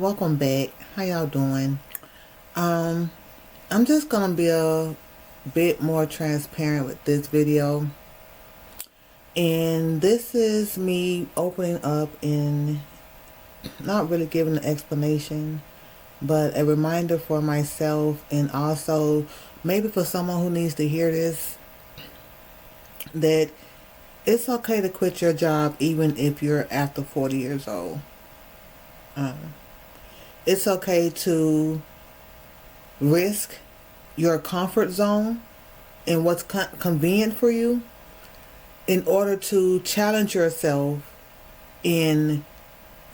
welcome back. How y'all doing? Um, I'm just gonna be a bit more transparent with this video. And this is me opening up and not really giving an explanation, but a reminder for myself and also maybe for someone who needs to hear this, that it's okay to quit your job even if you're after 40 years old. It's okay to risk your comfort zone and what's convenient for you in order to challenge yourself and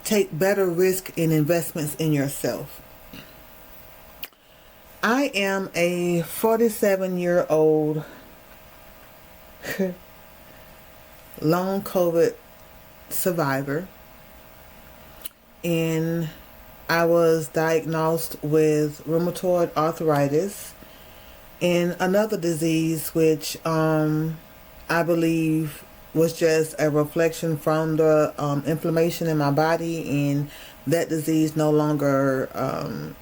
take better risk in investments in yourself. I am a 47-year-old long COVID survivor, and I was diagnosed with rheumatoid arthritis and another disease which I believe was just a reflection from the inflammation in my body, and that disease no longer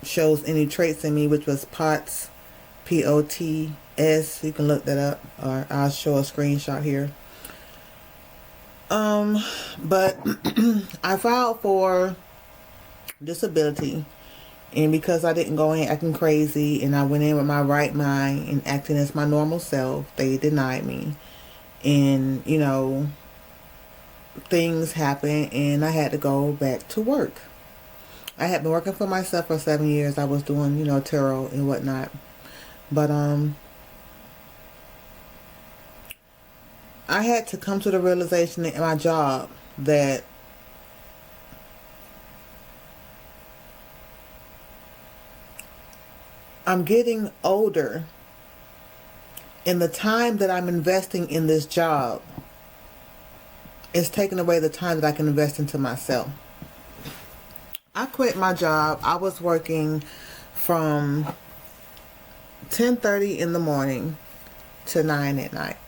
shows any traits in me, which was POTS, POTS. You can look that up, or I'll show a screenshot here. But I filed for disability, and because I didn't go in acting crazy and I went in with my right mind and acting as my normal self, they denied me. And things happened and I had to go back to work. I had been working for myself for 7 years. I was doing tarot and whatnot, but I had to come to the realization in my job that I'm getting older, and the time that I'm investing in this job is taking away the time that I can invest into myself. I quit my job. I was working from 10:30 in the morning to 9 at night.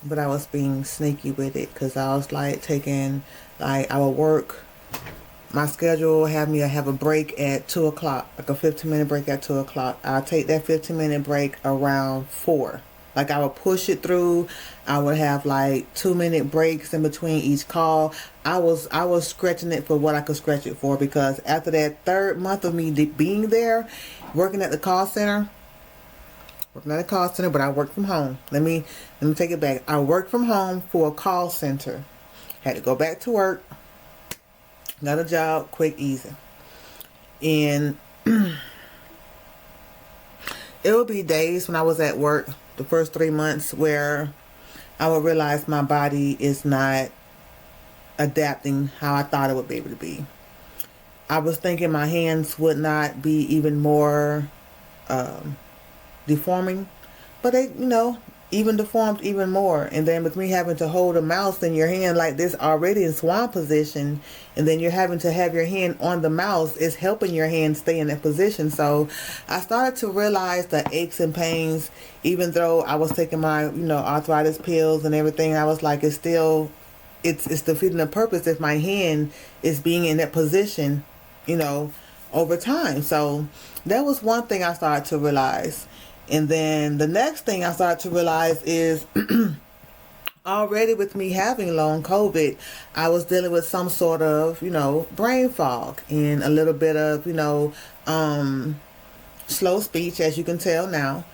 But I was being sneaky with it because I was I would work. My schedule would have me have a break at 2 o'clock, like a 15-minute break at 2 o'clock. I'll take that 15-minute break around 4. Like, I would push it through. I would have 2-minute breaks in between each call. I was stretching it for what I could stretch it for, because after that third month of me being there, working at the call center, but I worked from home. Let me take it back. I worked from home for a call center. Had to go back to work. Got a job, quick, easy. And it would be days when I was at work, the first 3 months, where I would realize my body is not adapting how I thought it would be able to be. I was thinking my hands would not be even more deforming, but they even deformed even more. And then with me having to hold a mouse in your hand like this, already in swan position, and then you're having to have your hand on the mouse, is helping your hand stay in that position. So I started to realize the aches and pains, even though I was taking my arthritis pills and everything. I was like, it's defeating the purpose if my hand is being in that position over time. So that was one thing I started to realize. And then the next thing I started to realize is already with me having long COVID, I was dealing with some sort of, brain fog and a little bit of, slow speech, as you can tell now.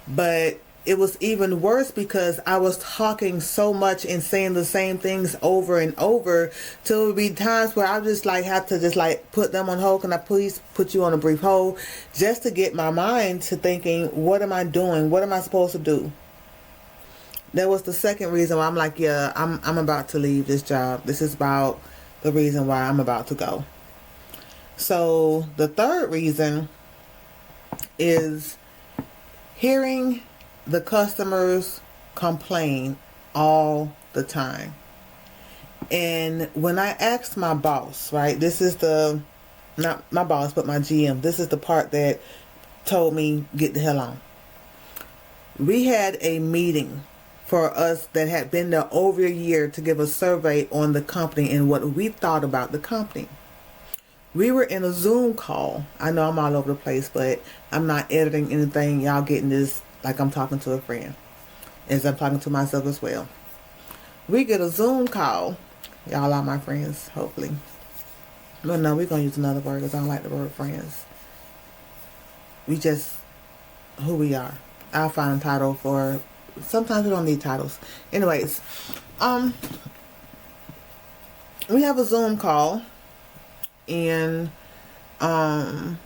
But it was even worse because I was talking so much and saying the same things over and over, till it would be times where I just have to put them on hold. Can I please put you on a brief hold, just to get my mind to thinking, what am I doing? What am I supposed to do? That was the second reason why I'm like, yeah, I'm about to leave this job. This is about the reason why I'm about to go. So the third reason is hearing the customers complain all the time. And when I asked my boss, right, this is not my boss, but my GM, this is the part that told me, get the hell on. We had a meeting for us that had been there over a year to give a survey on the company and what we thought about the company. We were in a Zoom call. I know I'm all over the place, but I'm not editing anything. Y'all getting this like I'm talking to a friend, as I'm talking to myself as well. We get a Zoom call. Y'all are my friends, hopefully. But no, we're going to use another word because I don't like the word friends. We just who we are. I'll find a title for... Sometimes we don't need titles. Anyways, we have a Zoom call, and in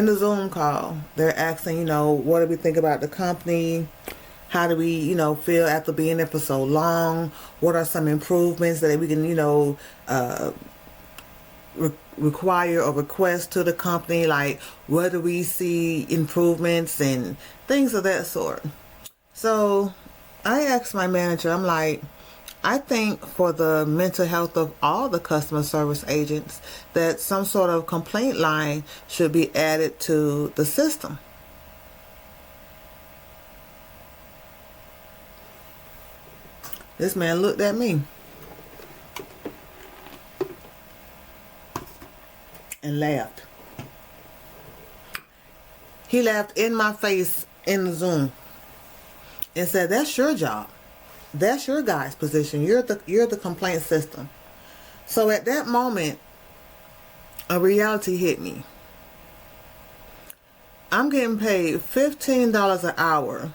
the Zoom call, they're asking, what do we think about the company? How do we, feel after being there for so long? What are some improvements that we can, require or request to the company? Like, where do we see improvements and things of that sort? So I asked my manager, I'm like, I think for the mental health of all the customer service agents, that some sort of complaint line should be added to the system. This man looked at me and laughed. He laughed in my face in the Zoom and said, "That's your job. That's your guy's position. You're the complaint system." So at that moment, a reality hit me. I'm getting paid $15 an hour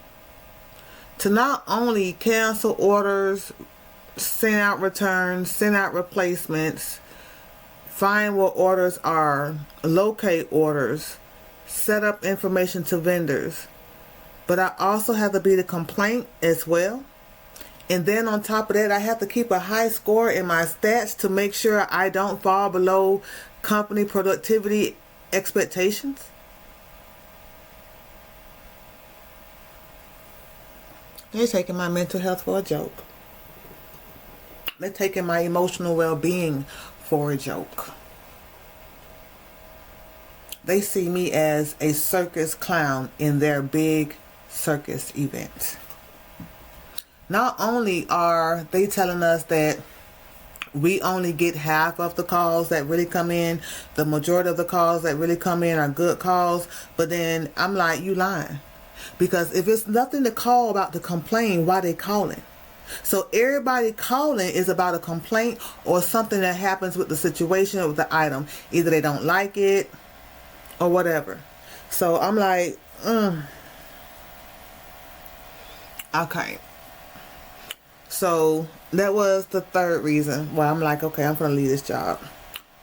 to not only cancel orders, send out returns, send out replacements, find what orders are, locate orders, set up information to vendors, but I also have to be the complaint as well. And then on top of that, I have to keep a high score in my stats to make sure I don't fall below company productivity expectations. They're taking my mental health for a joke. They're taking my emotional well-being for a joke. They see me as a circus clown in their big circus event. Not only are they telling us that we only get half of the calls that really come in, the majority of the calls that really come in are good calls, but then I'm like, you lying. Because if it's nothing to call about to complain, why they calling? So everybody calling is about a complaint or something that happens with the situation or with the item. Either they don't like it or whatever. So I'm like, okay. So that was the third reason why I'm like, okay, I'm going to leave this job.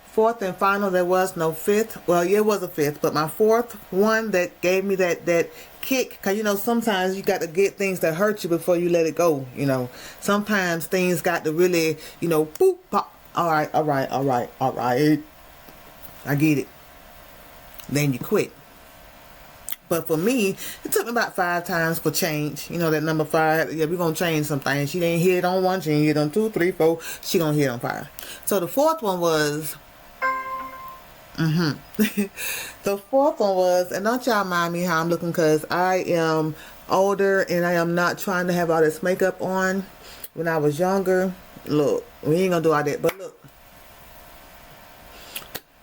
Fourth and final, there was no fifth. Well, yeah, it was a fifth, but my fourth one that gave me that kick, because sometimes you got to get things that hurt you before you let it go. Sometimes things got to really, boop, pop. All right. I get it. Then you quit. But for me, it took me about 5 times for change. That number 5. Yeah, we're going to change some things. She didn't hit on 1. She didn't hit on 2, 3, 4. She going to hit on 5. So the fourth one was... The fourth one was... And don't y'all mind me how I'm looking, because I am older and I am not trying to have all this makeup on. When I was younger, look, we ain't going to do all that. But look.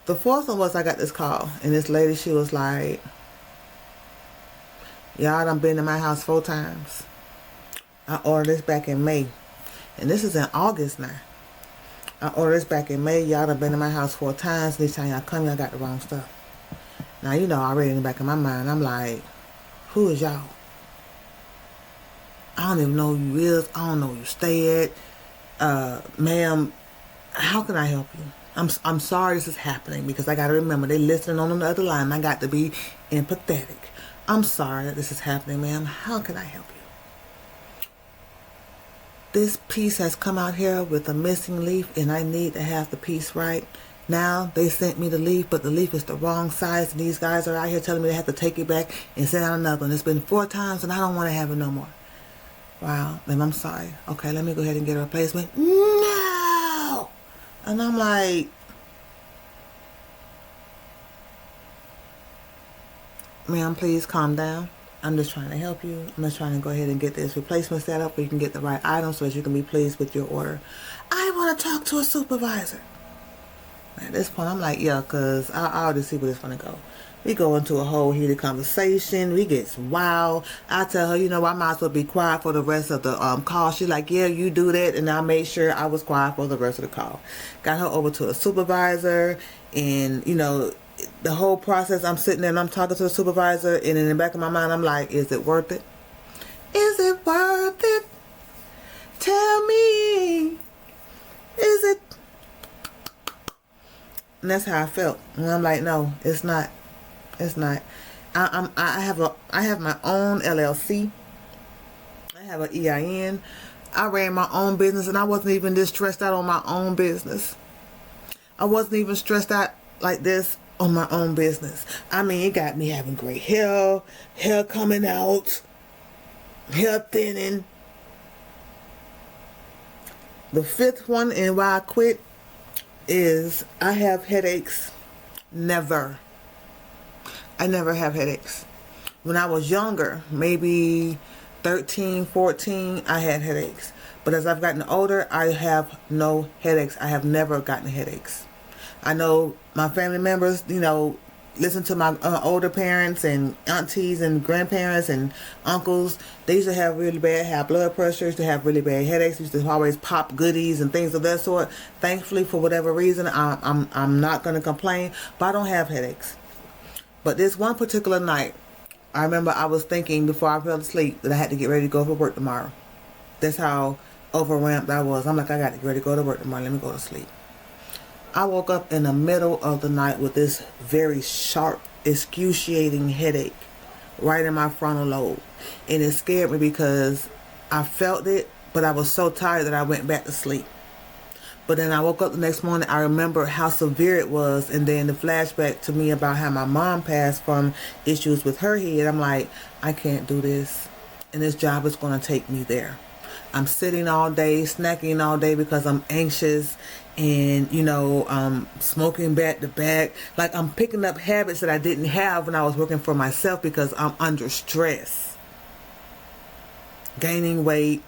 The fourth one was I got this call. And this lady, she was like... Y'all done been to my house 4 times. I ordered this back in May. And this is in August now. I ordered this back in May. Y'all done been to my house 4 times. This time y'all come, y'all got the wrong stuff. Now, already in the back of my mind, I'm like, who is y'all? I don't even know who you is. I don't know who you stay at. Ma'am, how can I help you? I'm sorry this is happening, because I got to remember, they listening on the other line. I got to be empathetic. I'm sorry that this is happening, ma'am. How can I help you? This piece has come out here with a missing leaf, and I need to have the piece right. Now, they sent me the leaf, but the leaf is the wrong size, and these guys are out here telling me they have to take it back and send out another one. It's been 4 times, and I don't want to have it no more. Wow, ma'am, I'm sorry. Okay, let me go ahead and get a replacement. No! And I'm like... Ma'am, please calm down. I'm just trying to help you. I'm just trying to go ahead and get this replacement set up where you can get the right item so that you can be pleased with your order. I want to talk to a supervisor. At this point, I'm like, yeah, because I already see where it's going to go. We go into a whole heated conversation. We get wild. I tell her, you know, I might as well be quiet for the rest of the call. She's like, yeah, you do that. And I made sure I was quiet for the rest of the call. Got her over to a supervisor. And, you know, the whole process, I'm sitting there and I'm talking to the supervisor. And in the back of my mind, I'm like, is it worth it? Is it worth it? Tell me. Is it? And that's how I felt. And I'm like, no, it's not. It's not. I have my own LLC. I have an EIN. I ran my own business, and I wasn't even this stressed out on my own business. I wasn't even stressed out like this on my own business. I mean, it got me having great hair coming out, hair thinning. The fifth one, and why I quit, is I have headaches. I never have headaches. When I was younger, maybe 13, 14, I had headaches. But as I've gotten older, I have no headaches. I have never gotten headaches. I know my family members, you know, listen to my older parents and aunties and grandparents and uncles. They used to have really bad high blood pressure, used to have really bad headaches, used to always pop goodies and things of that sort. Thankfully, for whatever reason, I'm not going to complain, but I don't have headaches. But this one particular night, I remember I was thinking before I fell asleep that I had to get ready to go for work tomorrow. That's how overwhelmed I was. I'm like, I got to get ready to go to work tomorrow. Let me go to sleep. I woke up in the middle of the night with this very sharp, excruciating headache right in my frontal lobe. And it scared me because I felt it, but I was so tired that I went back to sleep. But then I woke up the next morning, I remember how severe it was, and then the flashback to me about how my mom passed from issues with her head. I'm like, I can't do this, and this job is going to take me there. I'm sitting all day, snacking all day because I'm anxious, and, you know, smoking back to back. Like, I'm picking up habits that I didn't have when I was working for myself because I'm under stress. Gaining weight,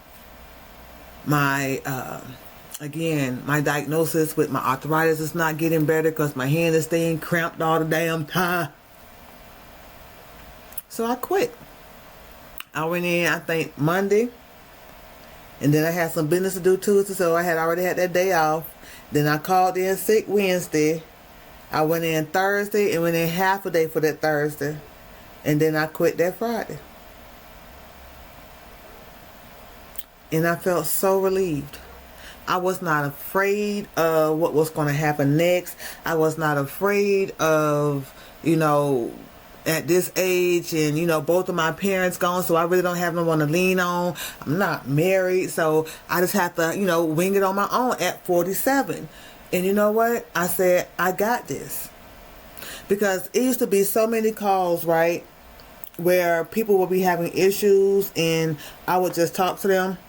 again, my diagnosis with my arthritis is not getting better because my hand is staying cramped all the damn time. So I quit. I went in, I think, Monday. And then I had some business to do Tuesday, so I had already had that day off. Then I called in sick Wednesday. I went in Thursday and went in half a day for that Thursday. And then I quit that Friday. And I felt so relieved. I was not afraid of what was going to happen next. I was not afraid of, you know, at this age, and, you know, both of my parents gone, so I really don't have no one to lean on. I'm not married, so I just have to, you know, wing it on my own at 47. And you know what? I said, I got this. Because it used to be so many calls, right, where people would be having issues, and I would just talk to them,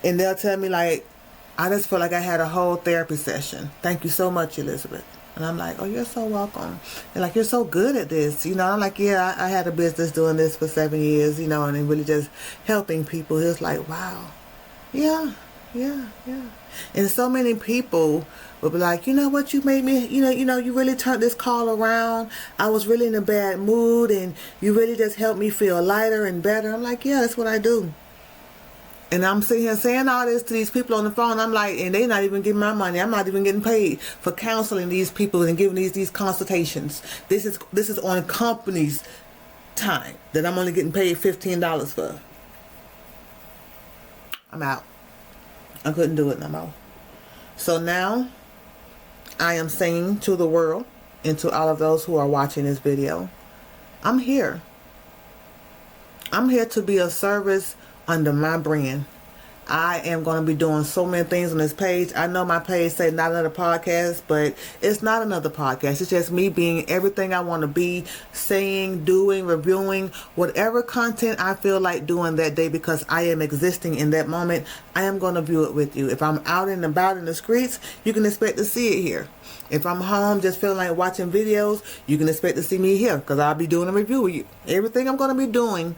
and they'll tell me, like, I just feel like I had a whole therapy session. Thank you so much, Elizabeth. And I'm like, oh, you're so welcome. And like, you're so good at this. You know, I'm like, yeah, I had a business doing this for 7 years, you know, and really just helping people. It's like, wow. Yeah. And so many people will be like, you know what, you made me, you know, you really turned this call around. I was really in a bad mood, and you really just helped me feel lighter and better. I'm like, yeah, that's what I do. And I'm sitting here saying all this to these people on the phone. I'm like, and they're not even getting my money. I'm not even getting paid for counseling these people and giving these consultations. This is on company's time that I'm only getting paid $15 for. I'm out. I couldn't do it no more. So now I am saying to the world and to all of those who are watching this video, I'm here. I'm here to be of service under my brand. I am going to be doing so many things on this page. I know my page say not another podcast, but it's not another podcast. It's just me being everything I want to be, saying, doing, reviewing, whatever content I feel like doing that day, because I am existing in that moment. I am going to view it with you. If I'm out and about in the streets, you can expect to see it here. If I'm home just feeling like watching videos, you can expect to see me here, because I'll be doing a review with you. Everything I'm going to be doing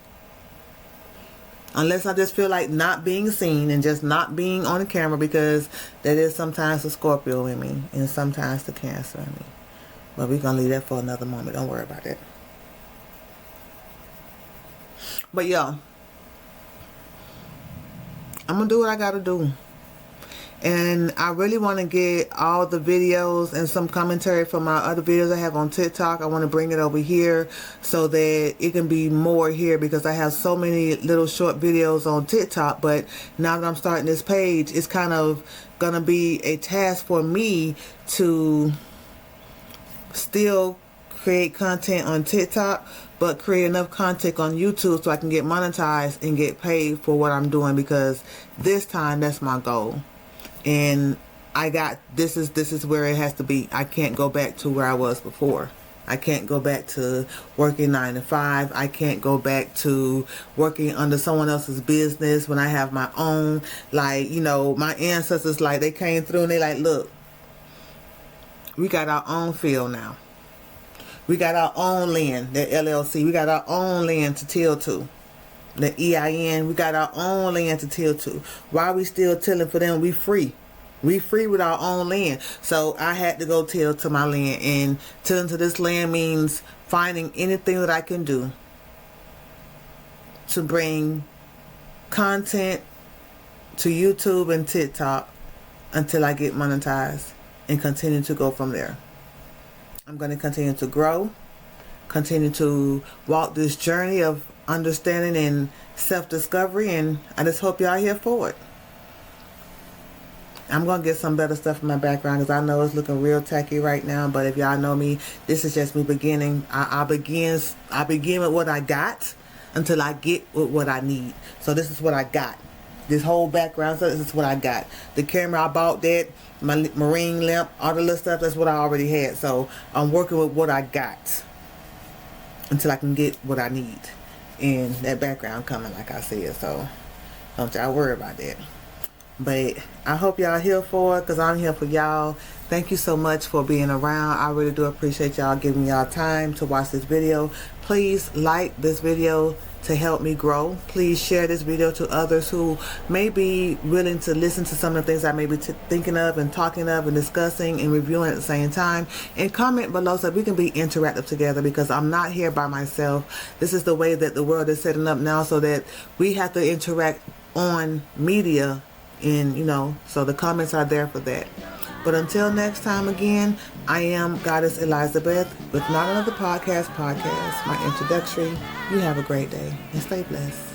unless I just feel like not being seen and just not being on the camera, because that is sometimes the Scorpio in me and sometimes the Cancer in me. But we're going to leave that for another moment. Don't worry about that. But y'all, I'm going to do what I got to do. And I really want to get all the videos and some commentary from my other videos I have on TikTok. I want to bring it over here so that it can be more here, because I have so many little short videos on TikTok. But now that I'm starting this page, it's kind of going to be a task for me to still create content on TikTok, but create enough content on YouTube so I can get monetized and get paid for what I'm doing, because this time that's my goal. And I got, this is where it has to be. I can't go back to where I was before. I can't go back to working 9 to 5. I can't go back to working under someone else's business when I have my own. Like, you know, my ancestors, like, they came through and they like, look, we got our own field now. We got our own land, the LLC. We got our own land to till to. The EIN, we got our own land to till to. Why are we still tilling for them? We free. We free with our own land. So I had to go till to my land. And tilling to this land means finding anything that I can do to bring content to YouTube and TikTok until I get monetized, and continue to go from there. I'm going to continue to grow, continue to walk this journey of understanding and self-discovery, and I just hope y'all here for it. I'm going to get some better stuff in my background, because I know it's looking real tacky right now, but if y'all know me, this is just me beginning. I begin with what I got until I get with what I need. So this is what I got. This whole background, so this is what I got. The camera, I bought that. My marine lamp, all the little stuff, that's what I already had. So I'm working with what I got until I can get what I need. And that background coming, like I said, so don't y'all worry about that. But I hope y'all here for it, because I'm here for y'all. Thank you so much for being around. I really do appreciate y'all giving y'all time to watch this video. Please like this video to help me grow. Please share this video to others who may be willing to listen to some of the things I may be thinking of and talking of and discussing and reviewing at the same time. And comment below so we can be interactive together, because I'm not here by myself. This is the way that the world is setting up now, so that we have to interact on media, and you know, so the comments are there for that. But until next time, again, I am Goddess Elizabeth with Not Another Podcast, my introductory. You have a great day and stay blessed.